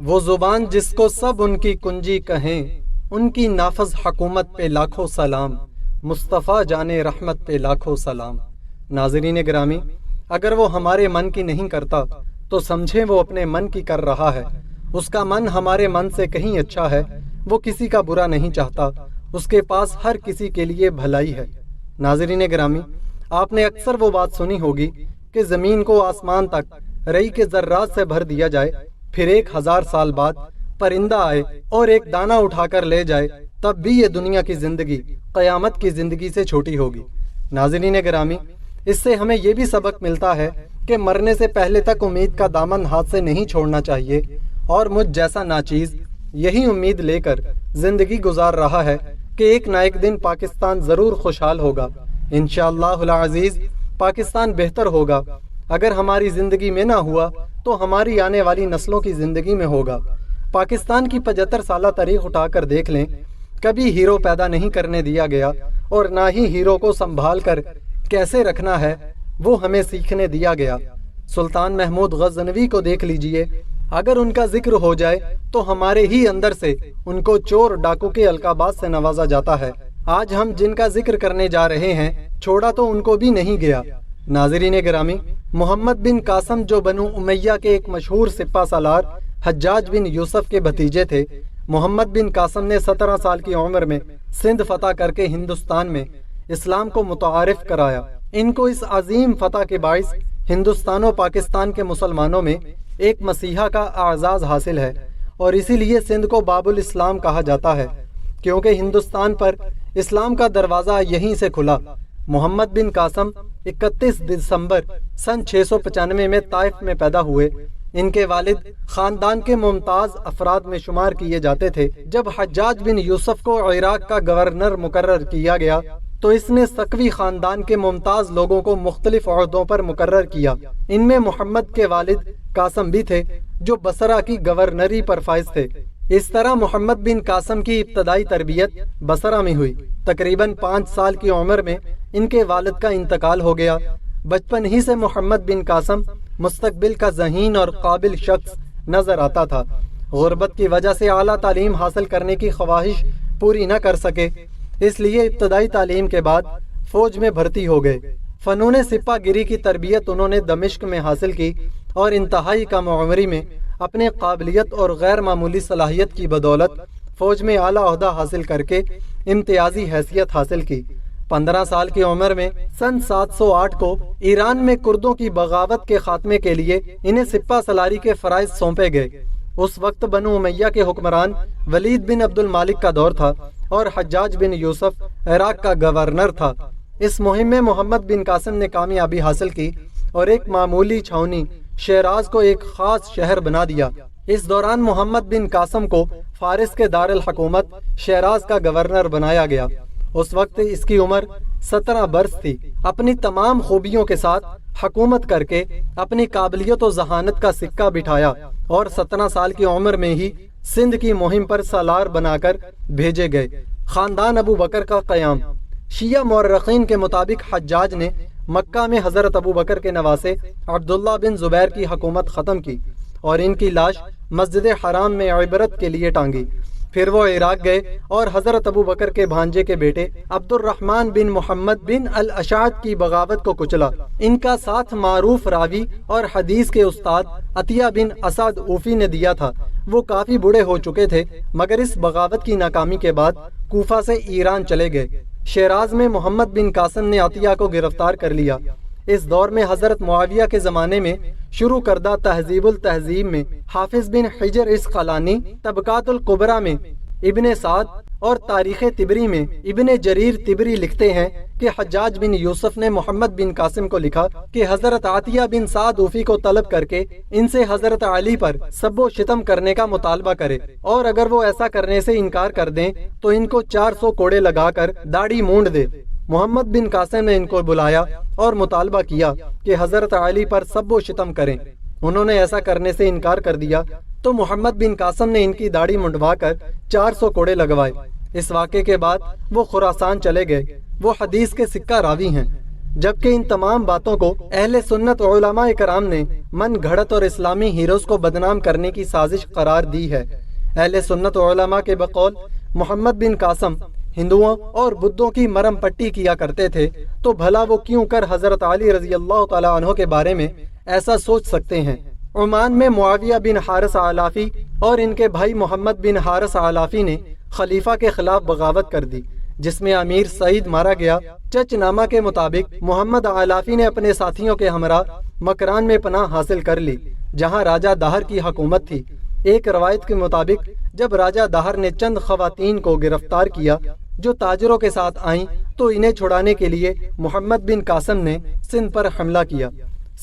وہ زبان جس کو سب ان کی کنجی کہیں، ان کی نافذ حکومت پہ لاکھوں سلام، مصطفیٰ جان رحمت پہ لاکھوں سلام۔ ناظرین گرامی، اگر وہ ہمارے من کی نہیں کرتا تو سمجھیں وہ اپنے من کی کر رہا ہے۔ اس کا من ہمارے من سے کہیں اچھا ہے، وہ کسی کا برا نہیں چاہتا، اس کے پاس ہر کسی کے لیے بھلائی ہے۔ ناظرین گرامی، آپ نے اکثر وہ بات سنی ہوگی کہ زمین کو آسمان تک رئی کے ذرات سے بھر دیا جائے، پھر 1000 سال بعد پرندہ آئے اور ایک دانہ اٹھا کر لے جائے، تب بھی یہ دنیا کی زندگی قیامت کی زندگی سے چھوٹی ہوگی۔ ناظرین گرامی، اس سے ہمیں یہ بھی سبق ملتا ہے کہ مرنے سے پہلے تک امید کا دامن ہاتھ سے نہیں چھوڑنا چاہیے، اور مجھ جیسا ناچیز یہی امید لے کر زندگی گزار رہا ہے کہ ایک نہ ایک دن پاکستان ضرور خوشحال ہوگا۔ انشاءاللہ العزیز پاکستان بہتر ہوگا۔ اگر ہماری زندگی میں نہ ہوا تو ہماری آنے والی نسلوں کی زندگی میں ہوگا۔ پاکستان کی 75 سالہ تاریخ اٹھا کر دیکھ لیں، کبھی ہیرو پیدا نہیں کرنے دیا گیا، اور نہ ہی ہیرو کو سنبھال کر کیسے رکھنا ہے وہ ہمیں سیکھنے دیا گیا۔ سلطان محمود غزنوی کو دیکھ لیجئے، اگر ان کا ذکر ہو جائے تو ہمارے ہی اندر سے ان کو چور ڈاکو کے القابات سے نوازا جاتا ہے۔ آج ہم جن کا ذکر کرنے جا رہے ہیں، چھوڑا تو ان کو بھی نہیں گیا۔ ناظرین گرامی، محمد بن قاسم جو بنو امیہ کے ایک مشہور سپہ سالار حجاج بن یوسف کے بھتیجے تھے، محمد بن قاسم نے 17 سال کی عمر میں سندھ فتح کر کے ہندوستان میں اسلام کو متعارف کرایا۔ ان کو اس عظیم فتح کے باعث ہندوستان و پاکستان کے مسلمانوں میں ایک مسیحا کا اعزاز حاصل ہے، اور اسی لیے سندھ کو باب الاسلام کہا جاتا ہے، کیونکہ ہندوستان پر اسلام کا دروازہ یہیں سے کھلا۔ محمد بن قاسم 31 دسمبر سن 695 میں طائف میں پیدا ہوئے۔ ان کے والد خاندان کے ممتاز افراد میں شمار کیے جاتے تھے۔ جب حجاج بن یوسف کو عراق کا گورنر مقرر کیا گیا تو اس نے سقوی خاندان کے ممتاز لوگوں کو مختلف عہدوں پر مقرر کیا۔ ان میں محمد کے والد قاسم بھی تھے، جو بصرہ کی گورنری پر فائز تھے۔ اس طرح محمد بن قاسم کی ابتدائی تربیت بصرہ میں ہوئی۔ تقریباً 5 سال کی عمر میں ان کے والد کا انتقال ہو گیا۔ بچپن ہی سے محمد بن قاسم مستقبل کا ذہین اور قابل شخص نظر آتا تھا۔ غربت کی وجہ سے اعلیٰ تعلیم حاصل کرنے کی خواہش پوری نہ کر سکے، اس لیے ابتدائی تعلیم کے بعد فوج میں بھرتی ہو گئے۔ فنون سپہ گیری کی تربیت انہوں نے دمشق میں حاصل کی، اور انتہائی کم عمری میں اپنے قابلیت اور غیر معمولی صلاحیت کی بدولت فوج میں اعلیٰ عہدہ حاصل کر کے امتیازی حیثیت حاصل کی۔ 15 سال کی عمر میں سن 708 کو ایران میں کردوں کی بغاوت کے خاتمے کے لیے انہیں سپہ سالاری کے فرائض سونپے گئے۔ اس وقت بنو امیہ کے حکمران ولید بن عبد المالک کا دور تھا، اور حجاج بن یوسف عراق کا گورنر تھا۔ اس مہم میں محمد بن قاسم نے کامیابی حاصل کی اور ایک معمولی چھاؤنی شیراز کو ایک خاص شہر بنا دیا۔ اس دوران محمد بن قاسم کو فارس کے دارالحکومت شیراز کا گورنر بنایا گیا۔ اس وقت اس کی عمر 17 برس تھی۔ اپنی تمام خوبیوں کے ساتھ حکومت کر کے اپنی قابلیت و ذہانت کا سکہ بٹھایا، اور 17 سال کی عمر میں ہی سندھ کی مہم پر سالار بنا کر بھیجے گئے۔ خاندان ابو بکر کا قیام۔ شیعہ مورخین کے مطابق حجاج نے مکہ میں حضرت ابو بکر کے نواسے عبداللہ بن زبیر کی حکومت ختم کی، اور ان کی لاش مسجد حرام میں عبرت کے لیے ٹانگی۔ پھر وہ عراق گئے اور حضرت ابو بکر کے بھانجے کے بیٹے عبد الرحمن بن محمد بن الاشعث کی بغاوت کو کچلا۔ ان کا ساتھ معروف راوی اور حدیث کے استاد عطیہ بن اسد اوفی نے دیا تھا۔ وہ کافی بوڑھے ہو چکے تھے، مگر اس بغاوت کی ناکامی کے بعد کوفہ سے ایران چلے گئے۔ شیراز میں محمد بن قاسم نے عطیہ کو گرفتار کر لیا۔ اس دور میں حضرت معاویہ کے زمانے میں شروع کردہ تہذیب التہذیب میں حافظ بن حجر اسقلانی، طبقات الکبریٰ میں ابن سعد اور تاریخ طبری میں ابن جریر طبری لکھتے ہیں کہ حجاج بن یوسف نے محمد بن قاسم کو لکھا کہ حضرت عطیہ بن سعد اوفی کو طلب کر کے ان سے حضرت علی پر سب و شتم کرنے کا مطالبہ کرے، اور اگر وہ ایسا کرنے سے انکار کر دیں تو ان کو 400 کوڑے لگا کر داڑھی مونڈ دے۔ محمد بن قاسم نے ان کو بلایا اور مطالبہ کیا کہ حضرت علی پر سب و شتم کریں۔ انہوں نے ایسا کرنے سے انکار کر دیا تو محمد بن قاسم نے ان کی داڑھی منڈوا کر 400 کوڑے لگوائے۔ اس واقعے کے بعد وہ خراسان چلے گئے۔ وہ حدیث کے سکہ راوی ہیں۔ جبکہ ان تمام باتوں کو اہل سنت علماء کرام نے من گھڑت اور اسلامی ہیروز کو بدنام کرنے کی سازش قرار دی ہے۔ اہل سنت علماء کے بقول محمد بن قاسم ہندوؤں اور بدھوں کی مرم پٹی کیا کرتے تھے، تو بھلا وہ کیوں کر حضرت علی رضی اللہ تعالیٰ عنہ کے بارے میں ایسا سوچ سکتے ہیں؟ عمان میں معاویہ بن حارث علافی اور ان کے بھائی محمد بن حارث علافی نے خلیفہ کے خلاف بغاوت کر دی، جس میں امیر سعید مارا گیا۔ چچ نامہ کے مطابق محمد علافی نے اپنے ساتھیوں کے ہمراہ مکران میں پناہ حاصل کر لی، جہاں راجہ داہر کی حکومت تھی۔ ایک روایت کے مطابق جب راجہ داہر نے چند خواتین کو گرفتار کیا جو تاجروں کے ساتھ آئیں، تو انہیں چھڑانے کے لیے محمد بن قاسم نے سندھ پر حملہ کیا۔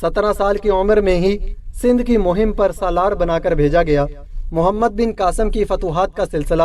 17 سال کی عمر میں ہی سندھ کی مہم پر سالار بنا کر بھیجا گیا۔ محمد بن قاسم کی فتوحات کا سلسلہ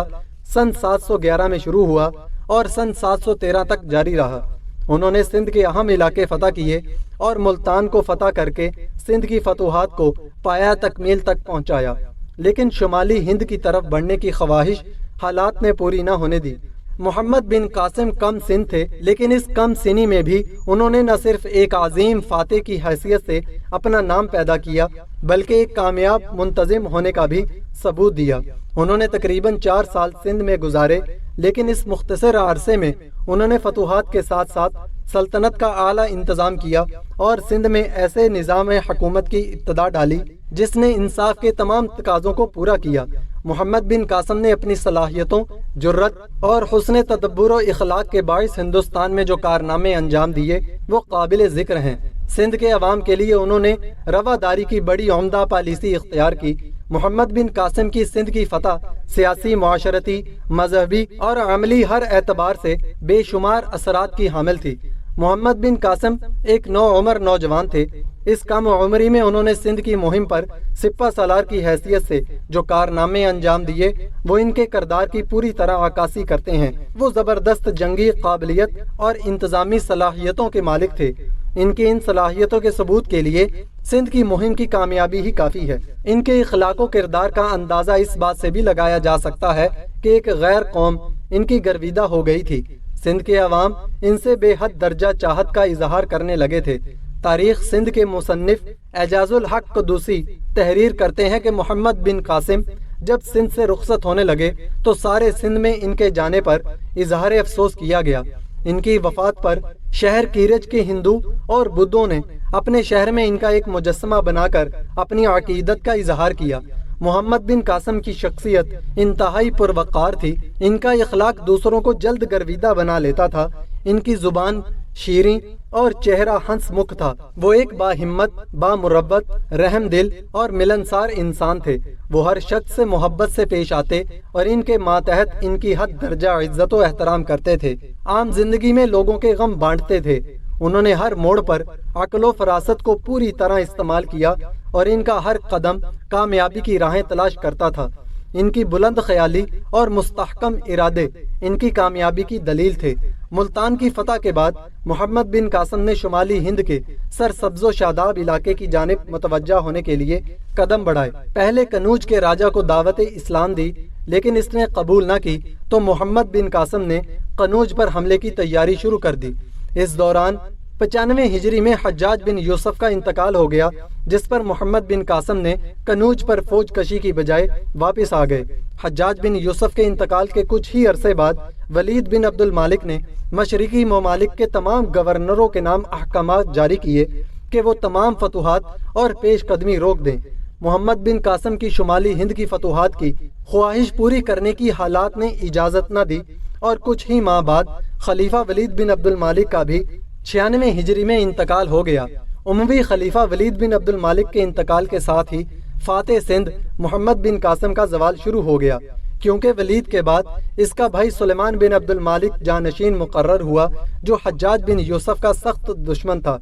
سن 711 میں شروع ہوا اور سن 713 تک جاری رہا۔ انہوں نے سندھ کے اہم علاقے فتح کیے اور ملتان کو فتح کر کے سندھ کی فتوحات کو پایہ تکمیل تک پہنچایا، لیکن شمالی ہند کی طرف بڑھنے کی خواہش حالات نے پوری نہ ہونے دی۔ محمد بن قاسم کم سن تھے، لیکن اس کم سنی میں بھی انہوں نے نہ صرف ایک عظیم فاتح کی حیثیت سے اپنا نام پیدا کیا، بلکہ ایک کامیاب منتظم ہونے کا بھی ثبوت دیا۔ انہوں نے تقریباً 4 سال سندھ میں گزارے، لیکن اس مختصر عرصے میں انہوں نے فتوحات کے ساتھ ساتھ سلطنت کا اعلیٰ انتظام کیا اور سندھ میں ایسے نظام حکومت کی ابتدا ڈالی جس نے انصاف کے تمام تقاضوں کو پورا کیا۔ محمد بن قاسم نے اپنی صلاحیتوں، جرت اور حسن تدبر و اخلاق کے باعث ہندوستان میں جو کارنامے انجام دیے وہ قابل ذکر ہیں۔ سندھ کے عوام کے لیے انہوں نے رواداری کی بڑی عمدہ پالیسی اختیار کی۔ محمد بن قاسم کی سندھ کی فتح سیاسی، معاشرتی، مذہبی اور عملی ہر اعتبار سے بے شمار اثرات کی حامل تھی۔ محمد بن قاسم ایک نوعمر نوجوان تھے۔ اس کم عمری میں انہوں نے سندھ کی مہم پر سپہ سالار کی حیثیت سے جو کارنامے انجام دیے وہ ان کے کردار کی پوری طرح عکاسی کرتے ہیں۔ وہ زبردست جنگی قابلیت اور انتظامی صلاحیتوں کے مالک تھے۔ ان کی ان صلاحیتوں کے ثبوت کے لیے سندھ کی مہم کی کامیابی ہی کافی ہے۔ ان کے اخلاق و کردار کا اندازہ اس بات سے بھی لگایا جا سکتا ہے کہ ایک غیر قوم ان کی گرویدہ ہو گئی تھی۔ سندھ کے عوام ان سے بے حد درجہ چاہت کا اظہار کرنے لگے تھے۔ تاریخ سندھ کے مصنف اعجاز الحق قدوسی تحریر کرتے ہیں کہ محمد بن قاسم جب سندھ سے رخصت ہونے لگے تو سارے سندھ میں ان کے جانے پر اظہار افسوس کیا گیا۔ ان کی وفات پر شہر کیرج کے ہندو اور بدھوں نے اپنے شہر میں ان کا ایک مجسمہ بنا کر اپنی عقیدت کا اظہار کیا۔ محمد بن قاسم کی شخصیت انتہائی پروقار تھی۔ ان کا اخلاق دوسروں کو جلد گرویدہ بنا لیتا تھا۔ ان کی زبان شیریں اور چہرہ ہنس مکھ تھا۔ وہ ایک باہمت، بامربت، رحم دل اور ملنسار انسان تھے۔ وہ ہر شخص سے محبت سے پیش آتے اور ان کے ماتحت ان کی حد درجہ عزت و احترام کرتے تھے۔ عام زندگی میں لوگوں کے غم بانٹتے تھے۔ انہوں نے ہر موڑ پر عقل و فراست کو پوری طرح استعمال کیا اور ان کا ہر قدم کامیابی کی راہیں تلاش کرتا تھا۔ ان کی بلند خیالی اور مستحکم ارادے ان کی کامیابی کی دلیل تھے۔ ملتان کی فتح کے بعد محمد بن قاسم نے شمالی ہند کے سرسبز و شاداب علاقے کی جانب متوجہ ہونے کے لیے قدم بڑھائے۔ پہلے کنوج کے راجہ کو دعوت اسلام دی، لیکن اس نے قبول نہ کی تو محمد بن قاسم نے کنوج پر حملے کی تیاری شروع کر دی۔ اس دوران 95 ہجری میں حجاج بن یوسف کا انتقال ہو گیا، جس پر محمد بن قاسم نے کنوج پر فوج کشی کی بجائے واپس آ گئے۔ حجاج بن یوسف کے انتقال کے کچھ ہی عرصے بعد ولید بن عبد المالک نے مشرقی ممالک کے تمام گورنروں کے نام احکامات جاری کیے کہ وہ تمام فتوحات اور پیش قدمی روک دیں۔ محمد بن قاسم کی شمالی ہند کی فتوحات کی خواہش پوری کرنے کی حالات نے اجازت نہ دی اور کچھ ہی ماہ بعد خلیفہ ولید بن عبد المالک کا بھی 96 ہجری میں انتقال ہو گیا۔ اموی خلیفہ ولید بن عبد المالک کے انتقال کے ساتھ ہی فاتح سندھ محمد بن قاسم کا زوال شروع ہو گیا، کیونکہ ولید کے بعد اس کا بھائی سلیمان بن عبد المالک جانشین مقرر ہوا، جو حجاج بن یوسف کا سخت دشمن تھا۔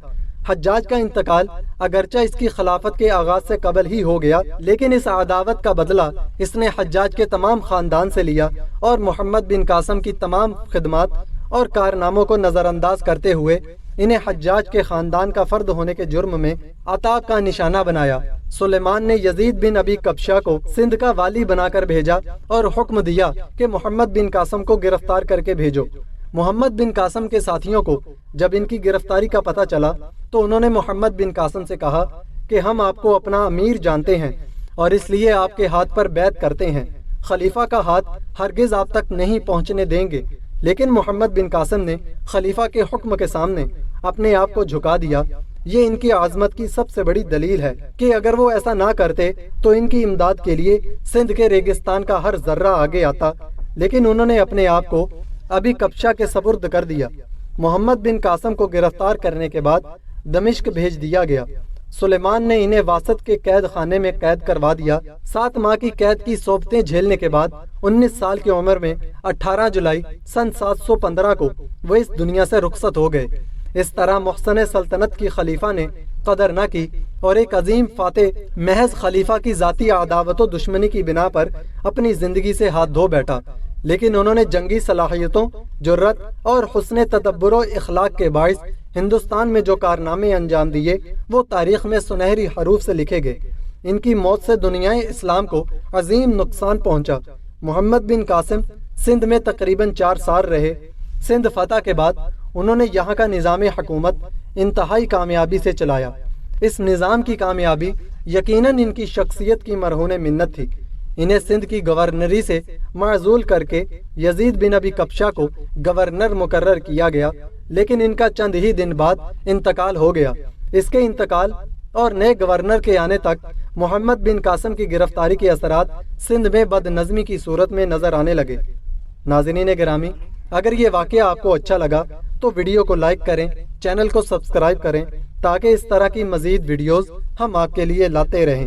حجاج کا انتقال اگرچہ اس کی خلافت کے آغاز سے قبل ہی ہو گیا، لیکن اس عداوت کا بدلہ اس نے حجاج کے تمام خاندان سے لیا اور محمد بن قاسم کی تمام خدمات اور کارناموں کو نظر انداز کرتے ہوئے انہیں حجاج کے خاندان کا فرد ہونے کے جرم میں عتاب کا نشانہ بنایا۔ سلیمان نے یزید بن ابی کبشہ کو سندھ کا والی بنا کر بھیجا اور حکم دیا کہ محمد بن قاسم کو گرفتار کر کے بھیجو۔ محمد بن قاسم کے ساتھیوں کو جب ان کی گرفتاری کا پتہ چلا تو انہوں نے محمد بن قاسم سے کہا کہ ہم آپ کو اپنا امیر جانتے ہیں اور اس لیے آپ کے ہاتھ پر بیعت کرتے ہیں، خلیفہ کا ہاتھ ہرگز آپ تک نہیں پہنچنے دیں گے۔ لیکن محمد بن قاسم نے خلیفہ کے حکم کے سامنے اپنے آپ کو جھکا دیا۔ یہ ان کی عظمت کی سب سے بڑی دلیل ہے کہ اگر وہ ایسا نہ کرتے تو ان کی امداد کے لیے سندھ کے ریگستان کا ہر ذرہ آگے آتا، لیکن انہوں نے اپنے آپ کو ابھی کپشا کے سپرد کر دیا۔ محمد بن قاسم کو گرفتار کرنے کے بعد دمشق بھیج دیا گیا۔ سلیمان نے انہیں واسط کے قید خانے میں قید کروا دیا۔ 7 ماہ کی قید کی صحبتیں جھیلنے کے بعد 19 سال کی عمر میں 18 جولائی سن 715 کو وہ اس دنیا سے رخصت ہو گئے۔ اس طرح محسن سلطنت کی خلیفہ نے قدر نہ کی اور ایک عظیم فاتح محض خلیفہ کی ذاتی عداوت و دشمنی کی بنا پر اپنی زندگی سے ہاتھ دھو بیٹھا، لیکن انہوں نے جنگی صلاحیتوں، جرأت اور حسن تدبر و اخلاق کے باعث ہندوستان میں جو کارنامے انجام دیے وہ تاریخ میں سنہری حروف سے لکھے گئے۔ ان کی موت سے دنیا اسلام کو عظیم نقصان پہنچا۔ محمد بن قاسم سندھ میں تقریباً 4 سال رہے۔ سندھ فتح کے بعد انہوں نے یہاں کا نظام حکومت انتہائی کامیابی سے چلایا۔ اس نظام کی کامیابی یقیناً ان کی شخصیت کی مرہون منت تھی۔ انہیں سندھ کی گورنری سے معزول کر کے یزید بن ابی کبشہ کو گورنر مقرر کیا گیا، لیکن ان کا چند ہی دن بعد انتقال ہو گیا۔ اس کے انتقال اور نئے گورنر کے آنے تک محمد بن قاسم کی گرفتاری کے اثرات سندھ میں بد نظمی کی صورت میں نظر آنے لگے۔ ناظرین گرامی، اگر یہ واقعہ آپ کو اچھا لگا تو ویڈیو کو لائک کریں، چینل کو سبسکرائب کریں تاکہ اس طرح کی مزید ویڈیوز ہم آپ کے لیے لاتے رہیں۔